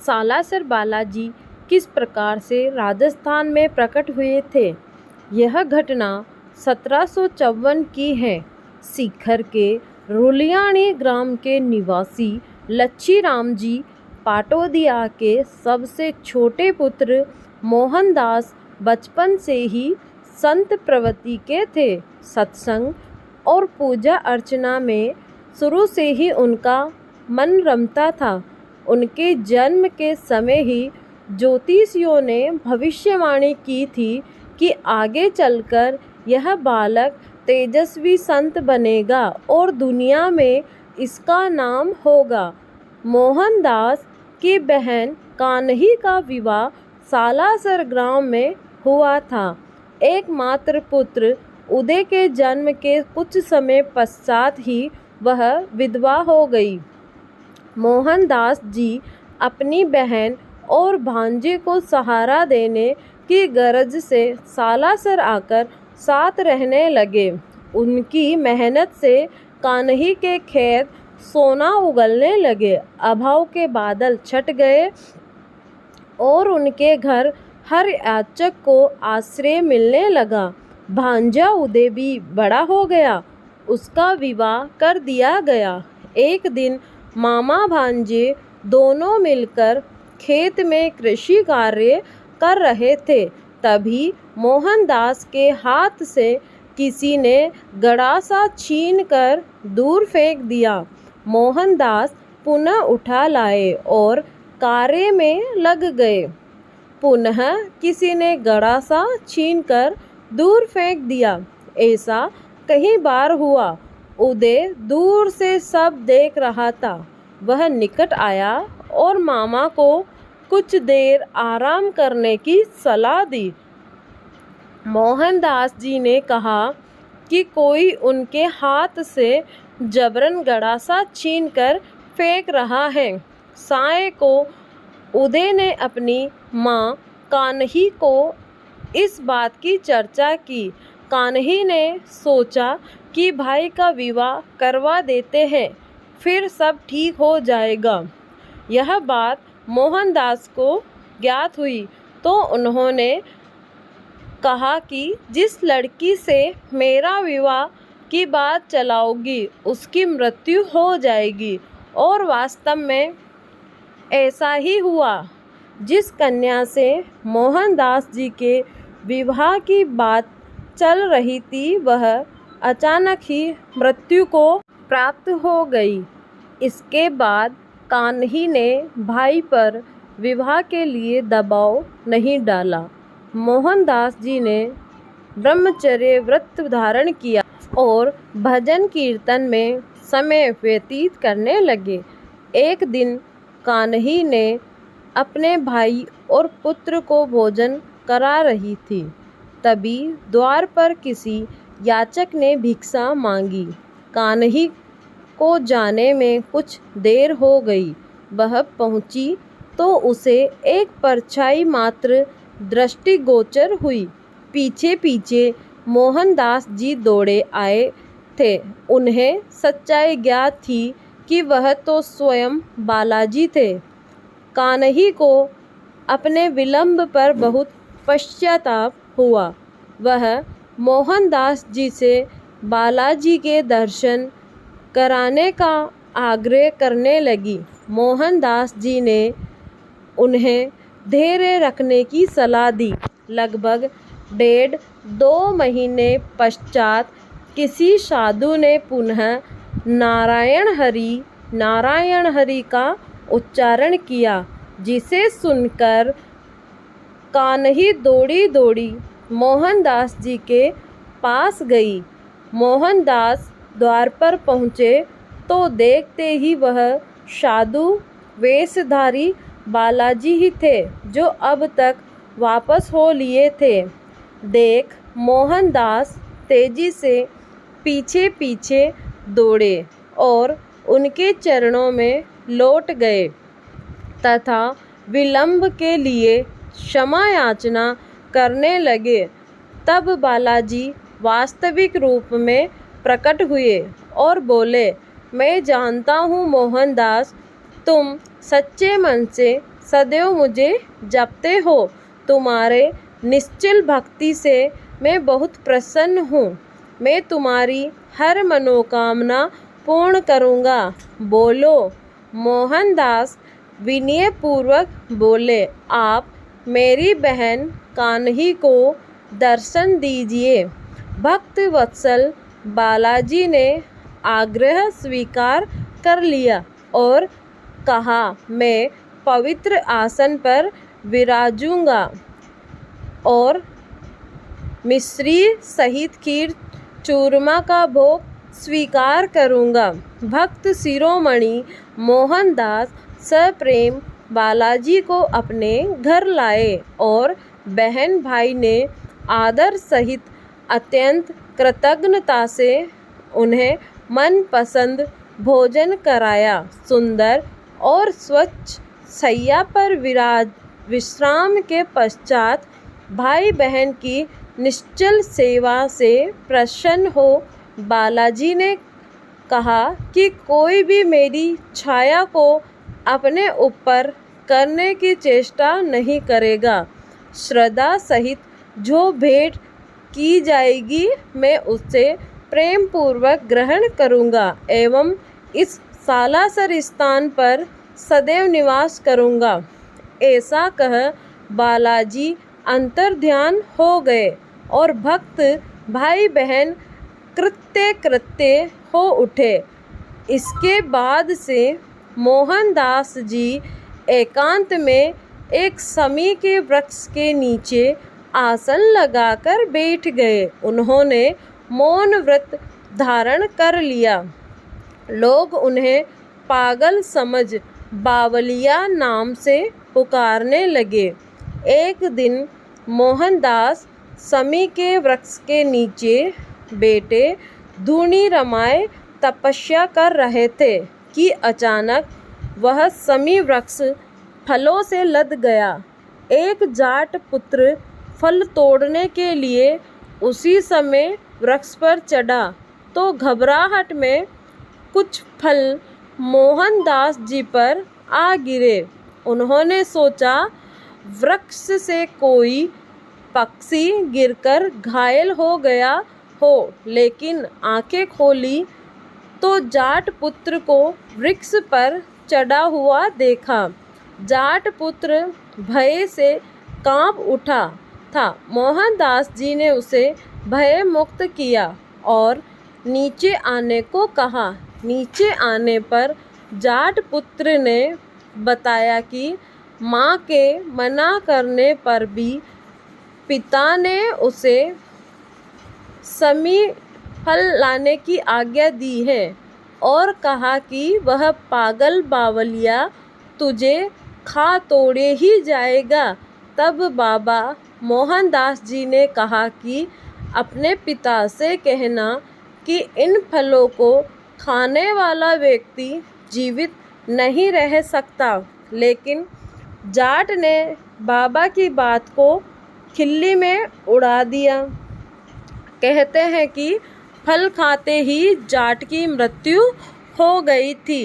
सालासर बालाजी किस प्रकार से राजस्थान में प्रकट हुए थे। यह घटना 1754 की है। सीकर के रुलियाणी ग्राम के निवासी लच्छीराम जी पाटोदिया के सबसे छोटे पुत्र मोहनदास बचपन से ही संत प्रवृत्ति के थे। सत्संग और पूजा अर्चना में शुरू से ही उनका मन रमता था। उनके जन्म के समय ही ज्योतिषियों ने भविष्यवाणी की थी कि आगे चलकर यह बालक तेजस्वी संत बनेगा और दुनिया में इसका नाम होगा। मोहनदास की बहन कान्ही का विवाह सालासर गांव में हुआ था। एकमात्र पुत्र उदय के जन्म के कुछ समय पश्चात ही वह विधवा हो गई। मोहनदास जी अपनी बहन और भांजे को सहारा देने की गरज से सालासर आकर साथ रहने लगे। उनकी मेहनत से कान्ही के खेत सोना उगलने लगे। अभाव के बादल छट गए और उनके घर हर याचक को आश्रय मिलने लगा। भांजा उदय भी बड़ा हो गया। उसका विवाह कर दिया गया। एक दिन मामा भांजे दोनों मिलकर खेत में कृषि कार्य कर रहे थे। तभी मोहनदास के हाथ से किसी ने गड़ा सा छीन कर दूर फेंक दिया। मोहनदास पुनः उठा लाए और कार्य में लग गए। पुनः किसी ने गड़ा सा छीन कर दूर फेंक दिया। ऐसा कई बार हुआ। उदय दूर से सब देख रहा था। वह निकट आया और मामा को कुछ देर आराम करने की सलाह दी। मोहनदास जी ने कहा कि कोई उनके हाथ से जबरन गड़ा सा छीन कर फेंक रहा है। साय को उदय ने अपनी माँ कान्ही को इस बात की चर्चा की। कान्ही ने सोचा कि भाई का विवाह करवा देते हैं, फिर सब ठीक हो जाएगा। यह बात मोहनदास को ज्ञात हुई तो उन्होंने कहा कि जिस लड़की से मेरा विवाह की बात चलाओगी उसकी मृत्यु हो जाएगी। और वास्तव में ऐसा ही हुआ। जिस कन्या से मोहनदास जी के विवाह की बात चल रही थी वह अचानक ही मृत्यु को प्राप्त हो गई। इसके बाद कान्ही ने भाई पर विवाह के लिए दबाव नहीं डाला। मोहनदास जी ने ब्रह्मचर्य व्रत धारण किया और भजन कीर्तन में समय व्यतीत करने लगे। एक दिन कान्ही ने अपने भाई और पुत्र को भोजन करा रही थी। तभी द्वार पर किसी याचक ने भिक्षा मांगी। कान्ही को जाने में कुछ देर हो गई। वह पहुंची तो उसे एक परछाई मात्र दृष्टिगोचर हुई। पीछे पीछे मोहनदास जी दौड़े आए थे। उन्हें सच्चाई ज्ञात थी कि वह तो स्वयं बालाजी थे। कान्ही को अपने विलंब पर बहुत पश्चाताप हुआ। वह मोहनदास जी से बालाजी के दर्शन कराने का आग्रह करने लगी। मोहनदास जी ने उन्हें धैर्य रखने की सलाह दी। लगभग 1.5-2 महीने पश्चात किसी साधु ने पुनः नारायण हरि का उच्चारण किया, जिसे सुनकर कान्ही दौड़ी दौड़ी मोहनदास जी के पास गई। मोहनदास द्वार पर पहुँचे तो देखते ही वह साधु वेशधारी बालाजी ही थे जो अब तक वापस हो लिए थे। देख मोहनदास तेजी से पीछे पीछे दौड़े और उनके चरणों में लौट गए तथा विलंब के लिए क्षमा याचना करने लगे। तब बालाजी वास्तविक रूप में प्रकट हुए और बोले, मैं जानता हूँ मोहनदास, तुम सच्चे मन से सदैव मुझे जपते हो। तुम्हारे निश्चल भक्ति से मैं बहुत प्रसन्न हूँ। मैं तुम्हारी हर मनोकामना पूर्ण करूँगा। बोलो। मोहनदास विनयपूर्वक बोले, आप मेरी बहन कान्ही को दर्शन दीजिए। भक्त वत्सल बालाजी ने आग्रह स्वीकार कर लिया और कहा, मैं पवित्र आसन पर विराजूंगा और मिश्री सहित खीर चूरमा का भोग स्वीकार करूंगा। भक्त शिरोमणि मोहनदास सप्रेम बालाजी को अपने घर लाए और बहन भाई ने आदर सहित अत्यंत कृतज्ञता से उन्हें मनपसंद भोजन कराया। सुंदर और स्वच्छ शैया पर विश्राम के पश्चात भाई बहन की निश्चल सेवा से प्रसन्न हो बालाजी ने कहा कि कोई भी मेरी छाया को अपने ऊपर करने की चेष्टा नहीं करेगा। श्रद्धा सहित जो भेंट की जाएगी मैं उससे प्रेम पूर्वक ग्रहण करूँगा एवं इस सालासर स्थान पर सदैव निवास करूँगा। ऐसा कह बालाजी अंतर्ध्यान हो गए और भक्त भाई बहन कृत्य हो उठे। इसके बाद से मोहनदास जी एकांत में एक समी के वृक्ष के नीचे आसन लगाकर बैठ गए। उन्होंने मौन व्रत धारण कर लिया। लोग उन्हें पागल समझ बावलिया नाम से पुकारने लगे। एक दिन मोहनदास समी के वृक्ष के नीचे बैठे धूनी रमाए तपस्या कर रहे थे कि अचानक वह समी वृक्ष फलों से लद गया। एक जाट पुत्र फल तोड़ने के लिए उसी समय वृक्ष पर चढ़ा तो घबराहट में कुछ फल मोहनदास जी पर आ गिरे। उन्होंने सोचा वृक्ष से कोई पक्षी गिरकर घायल हो गया हो, लेकिन आंखें खोली तो जाट पुत्र को वृक्ष पर चढ़ा हुआ देखा। जाट पुत्र भय से कांप उठा था। मोहनदास जी ने उसे भय मुक्त किया और नीचे आने को कहा। नीचे आने पर जाट पुत्र ने बताया कि माँ के मना करने पर भी पिता ने उसे समी फल लाने की आज्ञा दी है और कहा कि वह पागल बावलिया तुझे खा तोड़े ही जाएगा। तब बाबा मोहनदास जी ने कहा कि अपने पिता से कहना कि इन फलों को खाने वाला व्यक्ति जीवित नहीं रह सकता। लेकिन जाट ने बाबा की बात को खिल्ली में उड़ा दिया। कहते हैं कि फल खाते ही जाट की मृत्यु हो गई थी।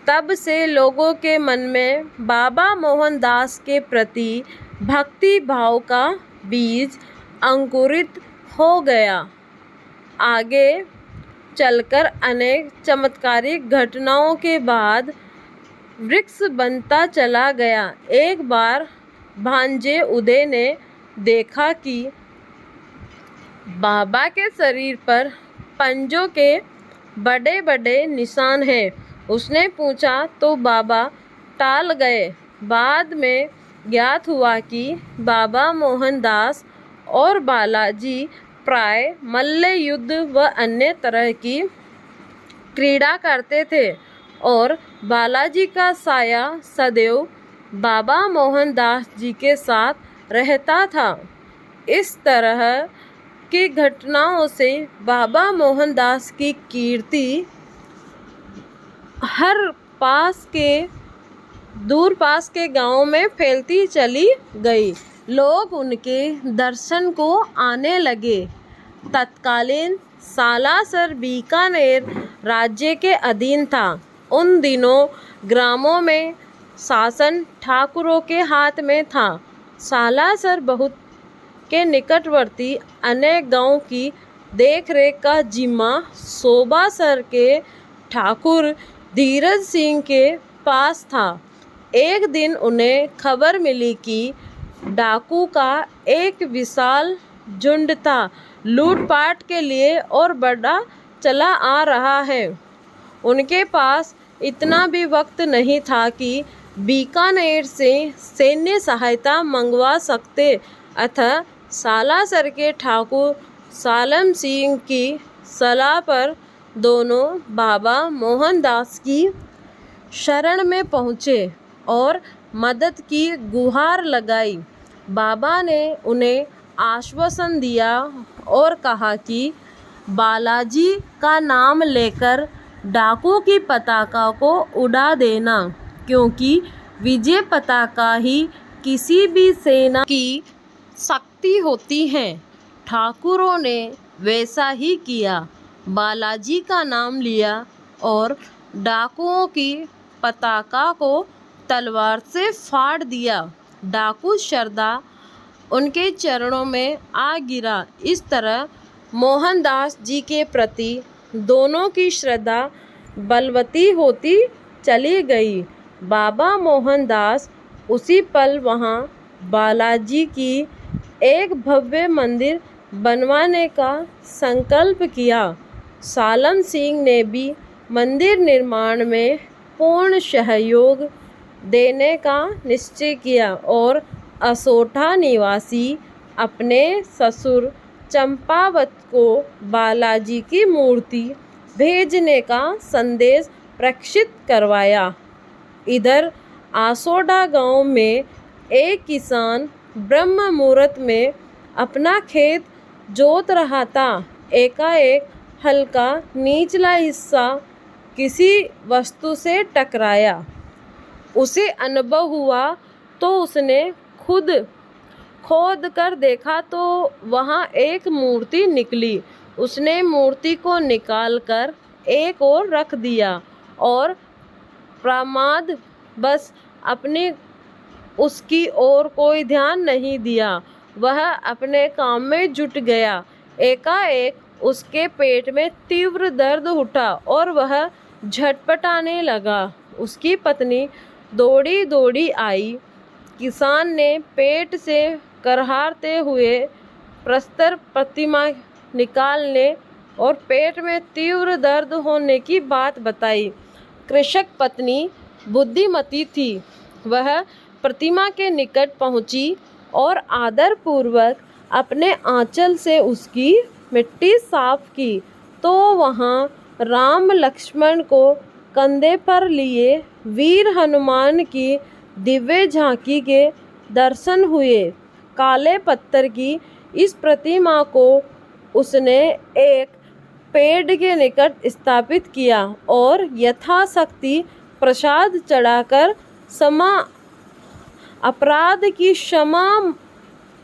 तब से लोगों के मन में बाबा मोहनदास के प्रति भक्ति भाव का बीज अंकुरित हो गया। आगे चलकर अनेक चमत्कारिक घटनाओं के बाद वृक्ष बनता चला गया। एक बार भांजे उदय ने देखा कि बाबा के शरीर पर पंजों के बड़े बड़े निशान हैं। उसने पूछा तो बाबा टाल गए। बाद में ज्ञात हुआ कि बाबा मोहनदास और बालाजी प्राय मल्ल युद्ध व अन्य तरह की क्रीड़ा करते थे और बालाजी का साया सदैव बाबा मोहनदास जी के साथ रहता था। इस तरह की घटनाओं से बाबा मोहनदास की कीर्ति हर दूर पास के गांवों में फैलती चली गई। लोग उनके दर्शन को आने लगे। तत्कालीन सालासर बीकानेर राज्य के अधीन था। उन दिनों ग्रामों में शासन ठाकुरों के हाथ में था। सालासर बहुत के निकटवर्ती अनेक गांवों की देखरेख का जिम्मा सोबासर के ठाकुर धीरज सिंह के पास था। एक दिन उन्हें खबर मिली कि डाकू का एक विशाल झुंड था लूटपाट के लिए और बड़ा चला आ रहा है। उनके पास इतना भी वक्त नहीं था कि बीकानेर से सैन्य सहायता मंगवा सकते, अतः सालासर के ठाकुर सालम सिंह की सलाह पर दोनों बाबा मोहनदास की शरण में पहुँचे और मदद की गुहार लगाई। बाबा ने उन्हें आश्वासन दिया और कहा कि बालाजी का नाम लेकर डाकू की पताका को उड़ा देना, क्योंकि विजय पताका ही किसी भी सेना की शक्ति होती है। ठाकुरों ने वैसा ही किया, बालाजी का नाम लिया और डाकुओं की पताका को तलवार से फाड़ दिया। डाकू श्रद्धा उनके चरणों में आ गिरा। इस तरह मोहनदास जी के प्रति दोनों की श्रद्धा बलवती होती चली गई। बाबा मोहनदास उसी पल वहाँ बालाजी की एक भव्य मंदिर बनवाने का संकल्प किया। सालम सिंह ने भी मंदिर निर्माण में पूर्ण सहयोग देने का निश्चय किया और असोठा निवासी अपने ससुर चंपावत को बालाजी की मूर्ति भेजने का संदेश प्रेषित करवाया। इधर आसोडा गांव में एक किसान ब्रह्म मुहूर्त में अपना खेत जोत रहा था। एकाएक हल्का निचला हिस्सा किसी वस्तु से टकराया। उसे अनुभव हुआ तो उसने खुद खोद कर देखा तो वहाँ एक मूर्ति निकली। उसने मूर्ति को निकालकर एक ओर रख दिया और प्रमाद बस अपनी उसकी ओर कोई ध्यान नहीं दिया। वह अपने काम में जुट गया। एकाएक उसके पेट में तीव्र दर्द उठा और वह झटपटाने लगा। उसकी पत्नी दौड़ी दौड़ी आई। किसान ने पेट से करहारते हुए प्रस्तर प्रतिमा निकालने और पेट में तीव्र दर्द होने की बात बताई। कृषक पत्नी बुद्धिमती थी। वह प्रतिमा के निकट पहुंची और आदरपूर्वक अपने आंचल से उसकी मिट्टी साफ की तो वहां राम लक्ष्मण को कंधे पर लिए वीर हनुमान की दिव्य झांकी के दर्शन हुए। काले पत्थर की इस प्रतिमा को उसने एक पेड़ के निकट स्थापित किया और यथाशक्ति प्रसाद चढ़ाकर अपराध की क्षमा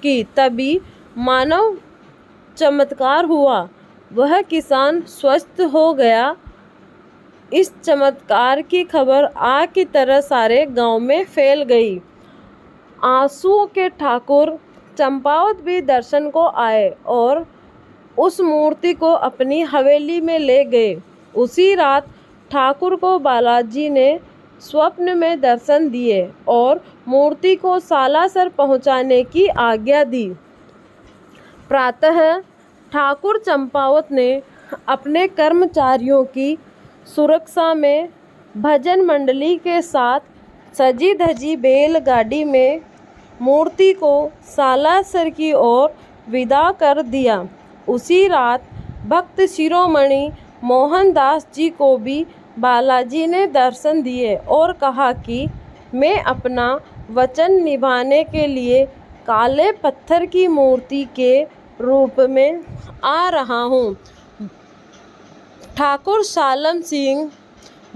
की। तभी मानव चमत्कार हुआ। वह किसान स्वस्थ हो गया। इस चमत्कार की खबर आग की तरह सारे गांव में फैल गई। आंसुओं के ठाकुर चंपावत भी दर्शन को आए और उस मूर्ति को अपनी हवेली में ले गए। उसी रात ठाकुर को बालाजी ने स्वप्न में दर्शन दिए और मूर्ति को सालासर पहुंचाने की आज्ञा दी। प्रातः ठाकुर चंपावत ने अपने कर्मचारियों की सुरक्षा में भजन मंडली के साथ सजी धजी बैलगाड़ी में मूर्ति को सालासर की ओर विदा कर दिया। उसी रात भक्त शिरोमणि मोहनदास जी को भी बालाजी ने दर्शन दिए और कहा कि मैं अपना वचन निभाने के लिए काले पत्थर की मूर्ति के रूप में आ रहा हूँ। ठाकुर सालम सिंह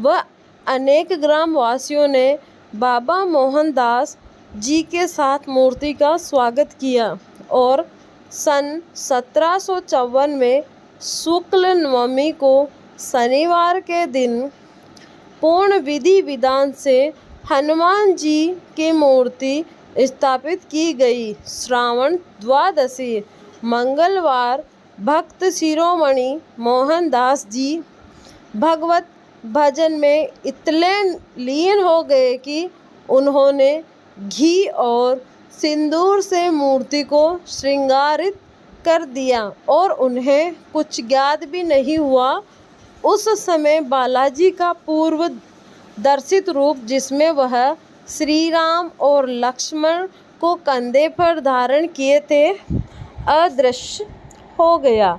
व अनेक ग्रामवासियों ने बाबा मोहनदास जी के साथ मूर्ति का स्वागत किया और सन 1754 में शुक्ल नवमी को शनिवार के दिन पूर्ण विधि विधान से हनुमान जी की मूर्ति स्थापित की गई। श्रावण द्वादशी मंगलवार भक्त शिरोमणि मोहनदास जी भगवत भजन में इतने लीन हो गए कि उन्होंने घी और सिंदूर से मूर्ति को श्रृंगारित कर दिया और उन्हें कुछ ज्ञात भी नहीं हुआ। उस समय बालाजी का पूर्व दर्शित रूप, जिसमें वह श्री राम और लक्ष्मण को कंधे पर धारण किए थे, अदृश्य हो गया।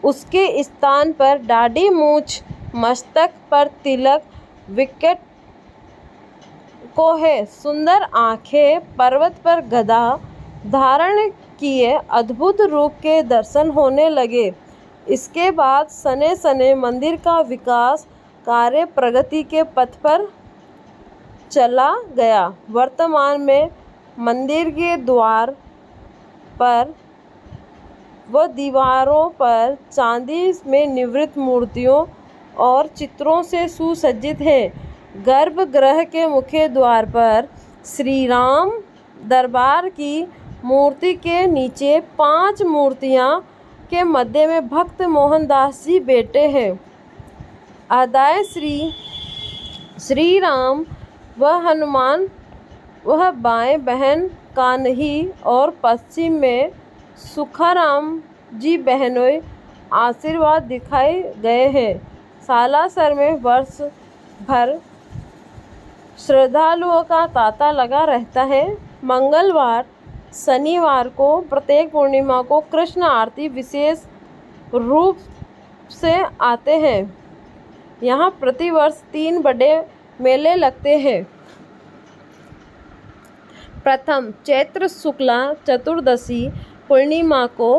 उसके स्थान पर दाढ़ी मूछ, मस्तक पर तिलक, विकट को है सुंदर आंखें, पर्वत पर गदा धारण किए अद्भुत रूप के दर्शन होने लगे। इसके बाद सने सने मंदिर का विकास कार्य प्रगति के पथ पर चला गया। वर्तमान में मंदिर के द्वार पर व दीवारों पर चांदी में निर्मित मूर्तियों और चित्रों से सुसज्जित है। गर्भगृह के मुख्य द्वार पर श्री राम दरबार की मूर्ति के नीचे 5 मूर्तियां के मध्य में भक्त मोहनदास जी बैठे हैं। आदाय श्री राम व हनुमान वह बाएं बहन कान्ही और पश्चिम में सुखाराम जी बहनोई आशीर्वाद दिखाए गए हैं। सालासर में वर्ष भर श्रद्धालुओं का तांता लगा रहता है। मंगलवार शनिवार को प्रत्येक पूर्णिमा को कृष्ण आरती विशेष रूप से आते हैं। यहाँ प्रतिवर्ष 3 बड़े मेले लगते हैं। प्रथम चैत्र शुक्ला चतुर्दशी पूर्णिमा को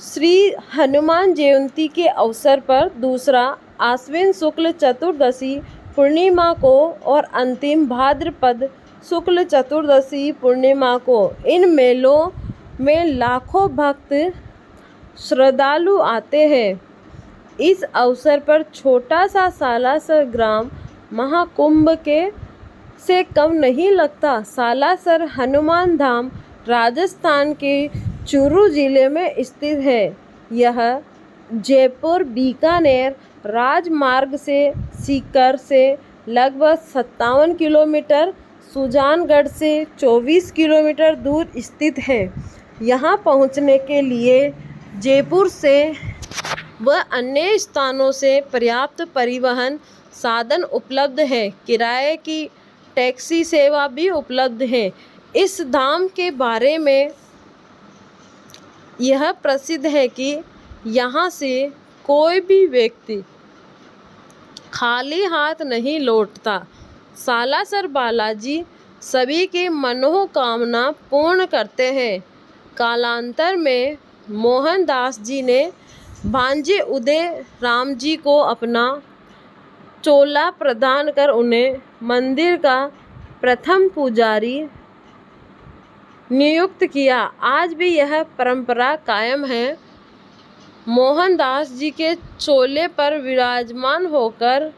श्री हनुमान जयंती के अवसर पर, दूसरा आश्विन शुक्ल चतुर्दशी पूर्णिमा को और अंतिम भाद्रपद शुक्ल चतुर्दशी पूर्णिमा को। इन मेलों में लाखों भक्त श्रद्धालु आते हैं। इस अवसर पर छोटा सा सालासर ग्राम महाकुंभ के से कम नहीं लगता। सालासर हनुमान धाम राजस्थान के चूरू जिले में स्थित है। यह जयपुर बीकानेर राजमार्ग से सीकर से लगभग 57 किलोमीटर, सुजानगढ़ से 24 किलोमीटर दूर स्थित है। यहाँ पहुँचने के लिए जयपुर से व अन्य स्थानों से पर्याप्त परिवहन साधन उपलब्ध है। किराए की टैक्सी सेवा भी उपलब्ध है। इस धाम के बारे में यह प्रसिद्ध है कि यहाँ से कोई भी व्यक्ति खाली हाथ नहीं लौटता। सालासर बालाजी सभी की मनोकामना पूर्ण करते हैं। कालांतर में मोहनदास जी ने भांजे उदय राम जी को अपना चोला प्रदान कर उन्हें मंदिर का प्रथम पुजारी नियुक्त किया। आज भी यह परंपरा कायम है। मोहनदास जी के चोले पर विराजमान होकर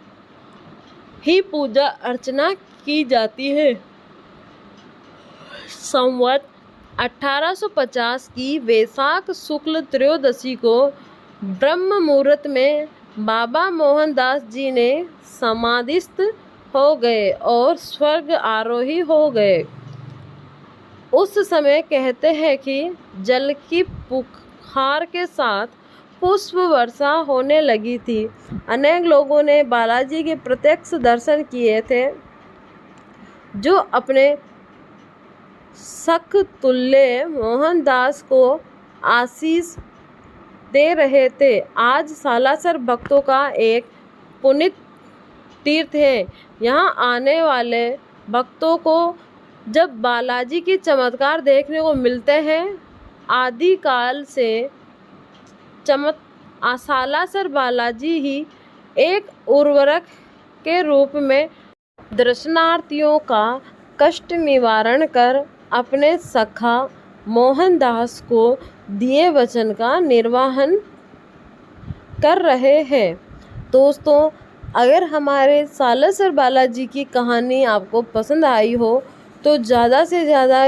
ही पूजा अर्चना की जाती है। संवत 1850 की वैशाख शुक्ल त्रयोदशी को ब्रह्म मुहूर्त में बाबा मोहनदास जी ने समाधिस्थ हो गए और स्वर्ग आरोही हो गए। उस समय कहते हैं कि जल की पुकार के साथ पुष्प वर्षा होने लगी थी। अनेक लोगों ने बालाजी के प्रत्यक्ष दर्शन किए थे, जो अपने सख तुल्य मोहनदास को आशीष दे रहे थे। आज सालासर भक्तों का एक पुनीत तीर्थ है। यहाँ आने वाले भक्तों को जब बालाजी के चमत्कार देखने को मिलते हैं, आदिकाल से सालासर बालाजी ही एक उर्वरक के रूप में दर्शनार्थियों का कष्ट निवारण कर अपने सखा मोहनदास को दिए वचन का निर्वहन कर रहे हैं। दोस्तों, अगर हमारे सालासर बालाजी की कहानी आपको पसंद आई हो तो ज़्यादा से ज़्यादा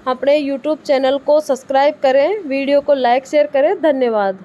अपने YouTube चैनल को सब्सक्राइब करें, वीडियो को लाइक शेयर करें। धन्यवाद।